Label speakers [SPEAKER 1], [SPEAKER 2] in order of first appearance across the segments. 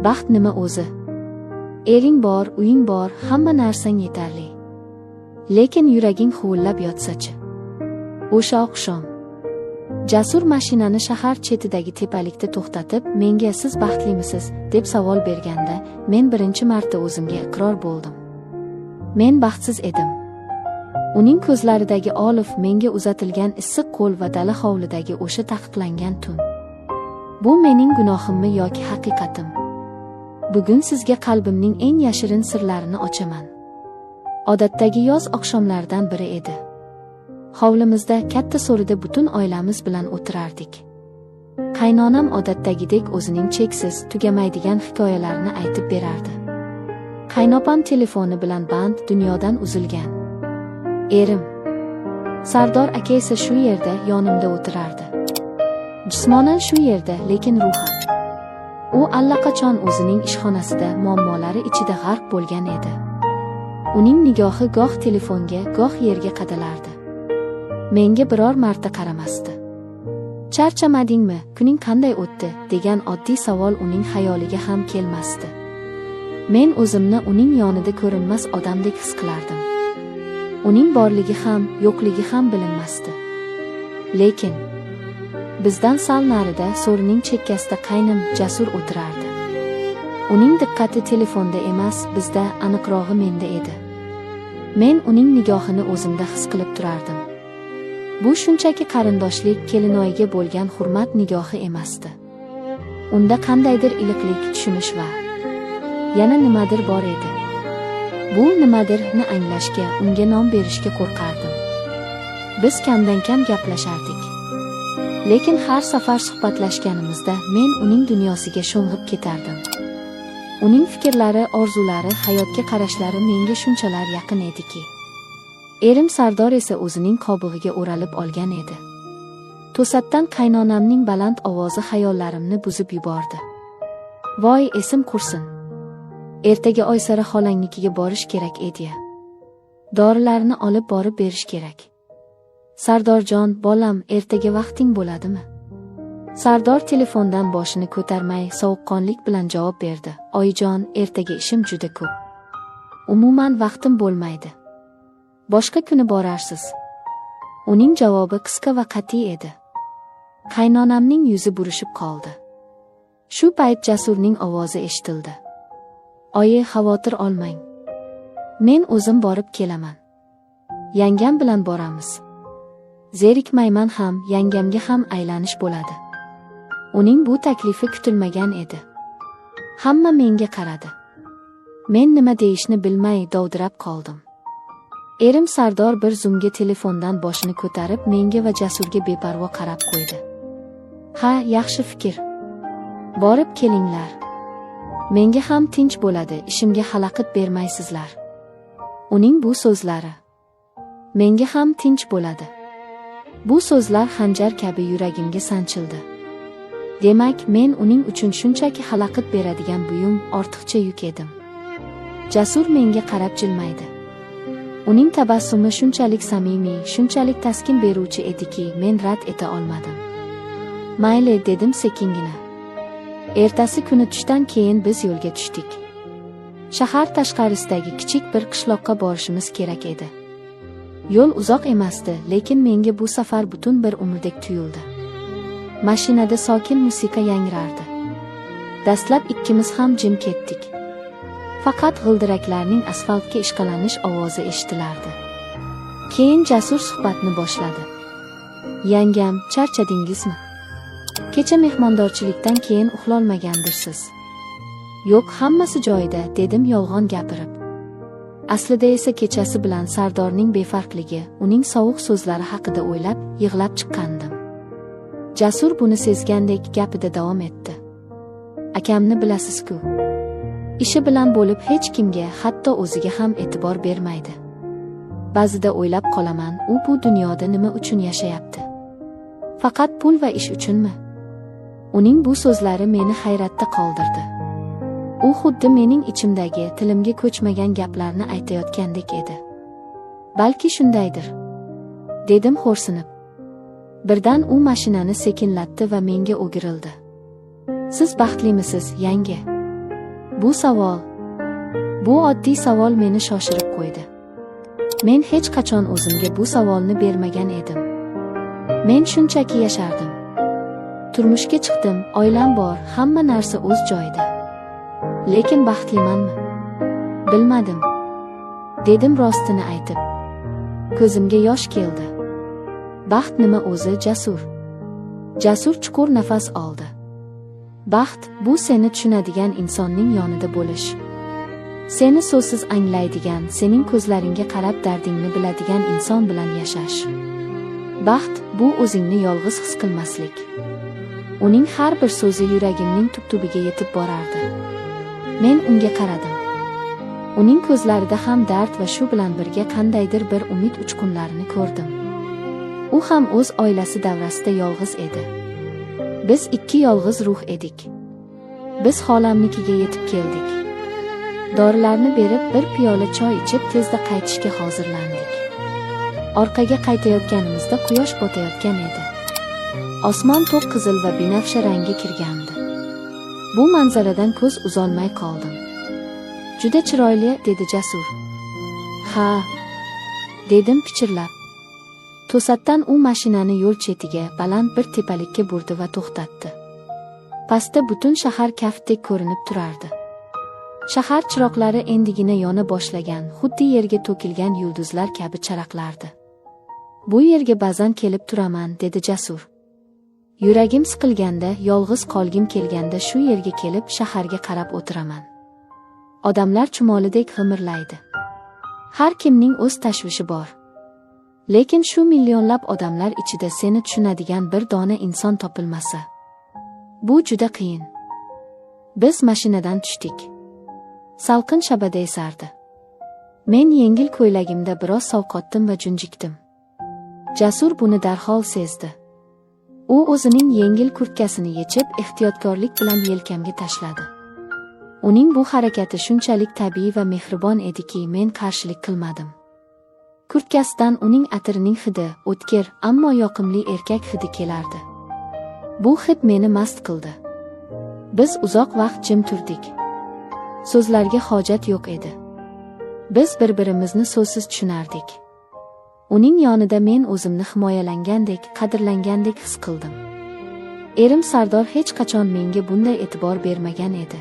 [SPEAKER 1] Baxt nima o'zi? Ering bor, uying bor, hamma narsang yetarli. Lekin yuraging huvillab yotsa-chi? O'sha oqshom Jasur mashinani shahar chetidagi tepalikda to'xtatib, menga "Siz baxtlimisiz?" deb savol berganda, men birinchi marta o'zimga iqror bo'ldim. Men baxtsiz edim. Uning ko'zlaridagi oliv, menga uzatilgan issiq qo'l va dala hovlidagi o'sha taqiqlangan tun. Bu mening gunohimmi yoki haqiqatim? Bugun sizga qalbimning eng yashirin sirlarini ochaman. Odatdagi yoz oqshomlaridan biri edi. Hovlimizda katta so'rida butun oilamiz bilan o'tirardik. Qaynonam odatdagidek o'zining cheksiz, tugamaydigan hikoyalarini aytib berardi. Qaynopam telefoni bilan band, dunyodan uzilgan. Erim Sardor aka esa shu yerda yonimda o'tirardi. Jismonan shu yerda, lekin ruhan u allaqachon o'zining ishxonasida, muammolari ichida g'arq bo'lgan edi. Uning nigohi goh telefonga, goh yerga qadalardi. Menga biror marta qaramasdi. "Charchamadingmi? Kuning qanday o'tdi?" degan oddiy savol uning xayoliga ham kelmasdi. Men o'zimni uning yonida ko'rinmas odamdek his qilardim. Uning borligi ham, yo'qligi ham bilinmasdi. Lekin bizdan sal narida, so'rining chekkasida qaynim Jasur o'tirardi. Uning diqqati telefonda emas, bizda, aniqrog'i menda edi. Men uning nigohini o'zimda his qilib turardim. Bu shunchaki qarindoshlik, kelinoyiga bo'lgan hurmat nigohi emasdi. Unda qandaydir iliqlik, tushunish va yana nimadir bor edi. Bu nimadirni anglashga, unga nom berishga qo'rqardim. Biz kamdan-kam gaplashardik. Lekin har safar suhbatlashganimizda men uning dunyosiga sho'ng'ib ketardim. Uning fikrlari, orzulari, hayotga qarashlari menga shunchalar yaqin ediki. Erim Sardor esa o'zining qobig'iga o'ralib olgan edi. To'satdan qaynonamning baland ovozi xayollarimni buzib yubordi. "Voy, esim qursin. Ertaga Oysara xolangnikiga borish kerak edi. Dorilarni olib borib berish kerak." "Sardorjon, bolam, ertaga vaqting bo'ladimi?" Sardor telefondan boshini ko'tarmay, sovuqqonlik bilan javob berdi. "Oyijon, ertaga ishim juda ko'p. Umuman vaqtim bo'lmaydi. Boshqa kuni borarsiz." Uning javobi qisqa va qat'iy edi. Qaynonamning yuzi burishib qoldi. Shu payt Jasurning ovozi eshitildi. "Oyi, xavotir olmang. Men o'zim borib kelaman. Yangam bilan boramiz. Zerikmayman ham, yangamga ham aylanish bo'ladi." Uning bu taklifi kutilmagan edi. Hamma menga qaradi. Men nima deyishni bilmay dovdirab qoldim. Erim Sardor bir zumga telefondan boshini ko'tarib, menga va Jasurga beparvo qarab qo'ydi. "Ha, yaxshi fikr. Borib kelinglar. Menga ham tinch bo'ladi, ishimga xalaqit bermaysizlar." Uning bu so'zlari menga ham tinch bo'ladi. Bu so'zlar xanjar kabi yuragimga sanchildi. Demak, men uning uchun shunchaki xalaqit beradigan buyum, ortiqcha yuk edim. Jasur menga qarab jilmaydi. Uning tabassumi shunchalik samimiy, shunchalik taskin beruvchi ediki, men rad eta olmadim. "Mayli," dedim sekingina. Ertasi kuni tushdan keyin biz yo'lga tushdik. Shahar tashqarisidagi kichik bir qishloqqa borishimiz kerak edi. Yo'l uzoq emasdi, lekin menga bu safar butun bir umrdek tuyuldi. Mashinada sokin musiqa yangrardi. Dastlab ikkimiz ham jim ketdik. Faqat g'ildiraklarning asfaltga ishqalanish ovozi eshitilardi. Keyin Jasur suhbatni boshladi. "Yangam, charchadingizmi? Kecha mehmondorchilikdan keyin uxlolmagandirsiz." "Yo'q, hammasi joyida," dedim yolg'on gapirib. Aslida esa kechasi bilan Sardorning befarqligi, uning sovuq so'zlari haqida o'ylab, yig'lab chiqqandim. Jasur buni sezgandek gapida davom etdi. "Akamni bilasiz-ku. Ishi bilan bo'lib hech kimga, hatto o'ziga ham e'tibor bermaydi. Ba'zida o'ylab qolaman, u bu dunyoda nima uchun yashayapti? Faqat pul va ish uchunmi?" Uning bu so'zlari meni hayratda qoldirdi. U xuddi mening ichimdagi, tilimga ko'chmagan gaplarni aytayotgandek edi. "Balki shundaydir," dedim xo'rsinib. Birdan u mashinani sekinlatdi va menga o'girildi. "Siz baxtlimisiz, yanga? Bu oddiy savol meni shoshirib qo'ydi. Men hech qachon o'zimga bu savolni bermagan edim. Men shunchaki yashardim. Turmushga chiqdim, oilam bor, hamma narsa o'z joyida. Lekin baxtlimanmi? Bilmadim. Dedim rostini aytib. Ko'zimga yosh keldi. Baxt nima o'zi, Jasur? Jasur chuqur nafas oldi. Baxt bu seni tushunadigan insonning yonida bo'lish. Seni so'zsiz anglaydigan, sening ko'zlaringga qarab dardingni biladigan inson bilan yashash. Baxt bu o'zingni yolg'iz his qilmaslik. Uning har bir so'zi yuragimning tub-tubiga yetib borardi. Men unga qaradim. Uning ko'zlarida ham dard va shu bilan birga qandaydir bir umid uchqunlarini ko'rdim. U ham o'z oilasi davrasida yolg'iz edi. Biz ikki yolg'iz ruh edik. Biz xolamnikiga yetib keldik. Dorilarni berib, bir piyola choy ichib, tezda qaytishga hozirlandik. Orqaga qaytayotganimizda quyosh botayotgan edi. Osmon to'q qizil va binafsha rangga kirgandi. Bu manzaradan ko'z uzolmay qoldim. Juda chiroyli, dedi Jasur. Ha, dedim pichirlab. To'satdan u mashinani yo'l chetiga, baland bir tepalikka burdi va to'xtatdi. Pastda butun shahar kaftdek ko'rinib turardi. Shahar chiroqlari endigina yona boshlagan, xuddi yerga to'kilgan yulduzlar kabi charaqlardi. Bu yerga ba'zan kelib turaman, dedi Jasur. Yuragim siqilganda, yolg'iz qolgim kelganda shu yerga kelib shaharga qarab o'tiraman. Odamlar chumolidek g'imirlaydi. Har kimning o'z tashvishi bor. Lekin shu millionlab odamlar ichida seni tushunadigan bir dona inson topilmasa, bu juda qiyin. Biz mashinadan tushdik. Salqin shabada esardi. Men yengil ko'ylagimda biroz sovqotdim va junjikdim. Jasur buni darhol sezdi. U o'zining yengil kurtkasini yechib, ehtiyotkorlik bilan yelkamga tashladi. Uning bu harakati shunchalik tabiiy va mehribon ediki, men qarshilik qilmadim. Kurtkasidan uning atirining hidi, o'tkir, ammo yoqimli erkak hidi kelardi. Bu hid meni mast qildi. Biz uzoq vaqt jim turdik. So'zlarga hojat yo'q edi. Biz bir-birimizni so'zsiz tushunardik. Uning yonida men o'zimni himoyalangandek, qadrlangandek his qildim. Erim Sardor hech qachon menga bunday e'tibor bermagan edi.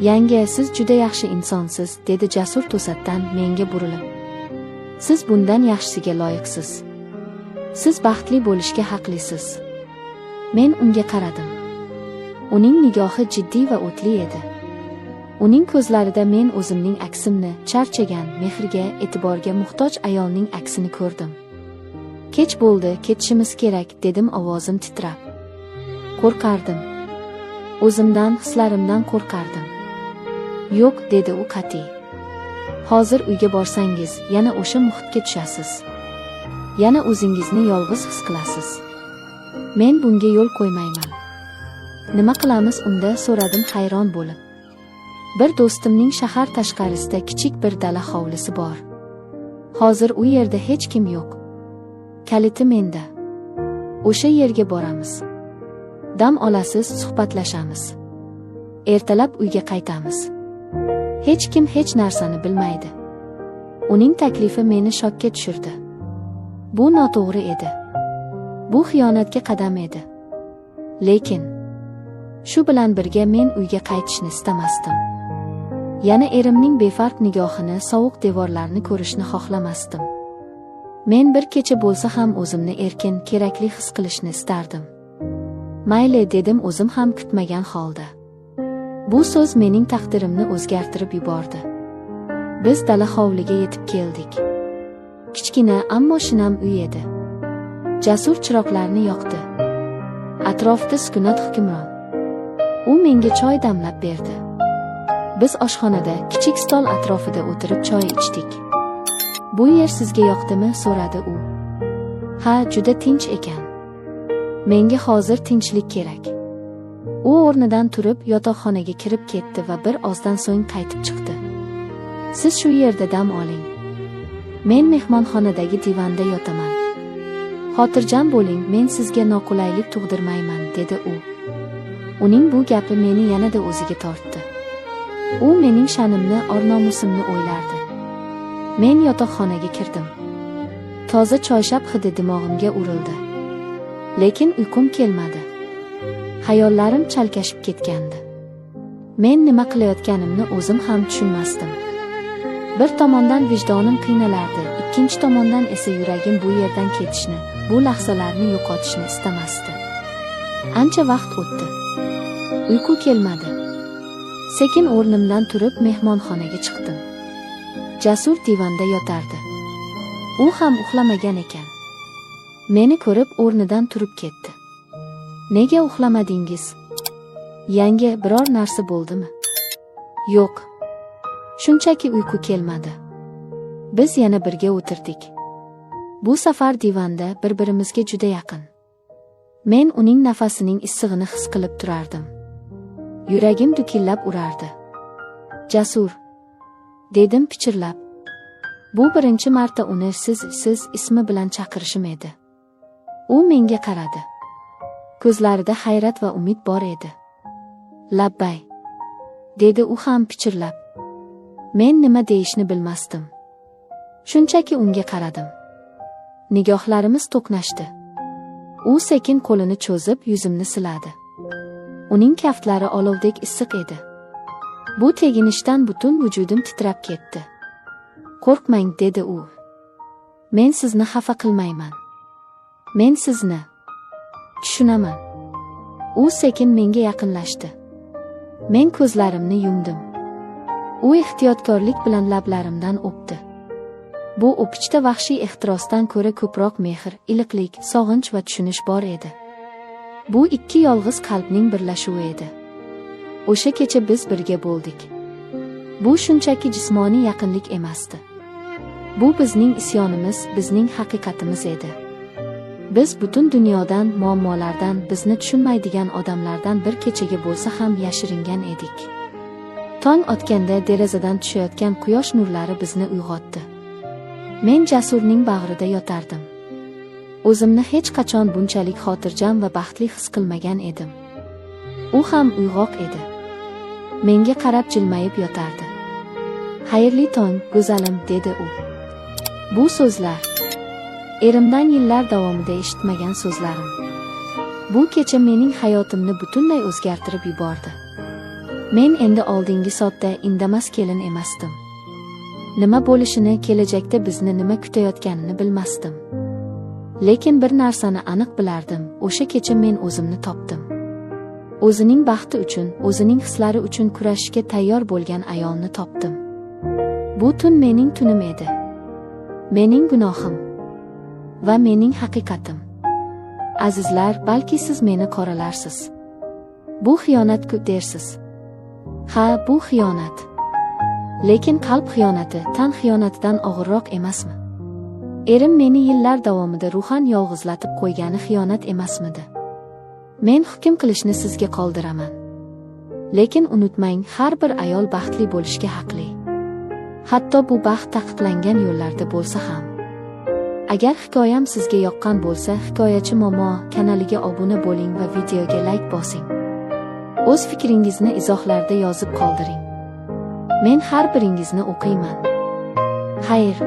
[SPEAKER 1] Yanga, siz juda yaxshi insonsiz, dedi Jasur to'satdan menga burilib. Siz bundan yaxshisiga loyiqsiz. Siz baxtli bo'lishga haqlisiz. Men unga qaradim. Uning nigohi jiddiy va o'tli edi. Uning ko'zlarida men o'zimning aksimni, charchagan, mehrga, e'tiborga muhtoj ayolning aksini ko'rdim. Kech bo'ldi, ketishimiz kerak, dedim ovozim titrab. Qo'rqardim. O'zimdan, hislarimdan qo'rqardim. Yo'q, dedi u qat'iy. Hozir uyga borsangiz, yana o'sha muhitga tushasiz. Yana o'zingizni yolg'iz his qilasiz. Men bunga yo'l qo'ymayman. Nima qilamiz unda, so'radim hayron bo'lib. Bir do'stimning shahar tashqarisida kichik bir dala hovlisi bor. Hozir u yerda hech kim yo'q. Kaliti menda. O'sha yerga boramiz. Dam olasiz, suhbatlashamiz. Ertalab uyga qaytamiz. Hech kim hech narsani bilmaydi. Uning taklifi meni shokka tushirdi. Bu noto'g'ri edi. Bu xiyonatga qadam edi. Lekin shu bilan birga men uyga qaytishni istamasdim. Yana erimning befarq nigohini, sovuq devorlarni ko'rishni xohlamasdim. Men bir kecha bo'lsa ham o'zimni erkin, kerakli his qilishni istardim. Mayli, dedim o'zim ham kutmagan holda. Bu so'z mening taqdirimni o'zgartirib yubordi. Biz dala hovliga yetib keldik. Kichkina, ammo shinam uy edi. Jasur chiroqlarni yoqdi. Atrofda sukunat hukmron. U menga choy damlab berdi. Biz oshxonada, kichik stol atrofida o'tirib choy ichdik. Bu yer sizga yoqdimi, so'radi u. Ha, juda tinch ekan. Menga hozir tinchlik kerak. U o'rnidan turib yotoqxonaga kirib ketdi va bir ozdan so'ng qaytib chiqdi. Siz shu yerda dam oling. Men mehmonxonadagi divanda yotaman. Xotirjam bo'ling, men sizga noqulaylik tug'dirmayman, dedi u. Uning bu gapi meni yanada o'ziga tortdi. U mening sha'nimni, or-nomusimni o'ylardi. Men yotoqxonaga kirdim. Toza choyshab hidi dimog'imga urildi. Lekin uyqum kelmadi. Xayollarim chalkashib ketgandi. Men nima qilayotganimni o'zim ham tushunmasdim. Bir tomondan vijdonim qiynalardi, ikkinchi tomondan esa yuragim bu yerdan ketishni, bu lahzalarni yo'qotishni istamasdi. Ancha vaqt o'tdi. Uyqu kelmadi. Sekin o'rnimdan turib mehmonxonaga chiqdim. Jasur divanda yotardi. U ham uxlamagan ekan. Meni ko'rib o'rnidan turib ketdi. Nega uxlamadingiz? Yangi biror narsa bo'ldimi? Yo'q. Shunchaki uyqu kelmadi. Biz yana birga o'tirdik. Bu safar divanda bir-birimizga juda yaqin. Men uning nafasining issig'ini his qilib turardim. Yuragim dukillab urardi. Jasur, dedim pichirlab. Bu birinchi marta uni siz ismi bilan chaqirishim edi. U menga qaradi. Ko'zlarida hayrat va umid bor edi. Labbay, dedi u ham pichirlab. Men nima deyishni bilmasdim. Shunchaki unga qaradim. Nigohlarimiz to'qnashdi. U sekin qo'lini cho'zib yuzimni siladi. Uning kaftlari olovdek issiq edi. Bu teginishdan butun vujudim titrab ketdi. Qo'rqmang, dedi u. Men sizni xafa qilmayman. Men sizni tushunaman. U sekin menga yaqinlashdi. Men ko'zlarimni yumdim. U ehtiyotkorlik bilan lablarimdan o'pdi. Bu o'pichda vahshiy ehtirosdan ko'ra ko'proq mehr, iliqlik, sog'inch va tushunish bor edi. Bu ikki yolg'iz qalbning birlashuvi edi. O'sha kecha biz birga bo'ldik. Bu shunchaki jismoniy yaqinlik emasdi. Bu bizning isyonimiz, bizning haqiqatimiz edi. Biz butun dunyodan, muammolardan, bizni tushunmaydigan odamlardan bir kechaga bo'lsa ham yashiringan edik. Tong otganda derazadan tushayotgan quyosh nurlari bizni uyg'otdi. Men Jasurning bag'rida yotardim. O'zimni hech qachon bunchalik xotirjam va baxtli his qilmagan edim. U ham uyg'oq edi. Menga qarab jilmayib yotardi. "Xayrli tong, go'zalim", dedi u. Bu so'zlar erimdan yillar davomida eshitmagan so'zlarim. Bu kecha mening hayotimni butunlay o'zgartirib yubordi. Men endi oldingi sotda indamas kelin emasdim. Nima bo'lishini, kelajakda bizni nima kutayotganini bilmasdim. Lekin bir narsani aniq bilardim, o'sha kecha men o'zimni topdim. O'zining baxti uchun, o'zining hislari uchun kurashishga tayyor bo'lgan ayolni topdim. Bu tun mening tunim edi. Mening gunohim va mening haqiqatim. Azizlar, balki siz meni qoralarsiz. Bu xiyonat-ku dersiz. Ha, bu xiyonat. Lekin qalb xiyonati tan xiyonatidan og'irroq emasmi? Erim meni yillar davomida ruhan yolg'izlatib qo'ygani xiyonat emasmidi? Men hukm qilishni sizga qoldiraman. Lekin unutmang, har bir ayol baxtli bo'lishga haqli. Hatto bu baxt taqiqlangan yo'llarda bo'lsa ham. Agar hikoyam sizga yoqqan bo'lsa, Hikoyachi Momo kanaliga obuna bo'ling va videoga like bosing. O'z fikringizni izohlarda yozib qoldiring. Men har biringizni o'qiyman. Xayr.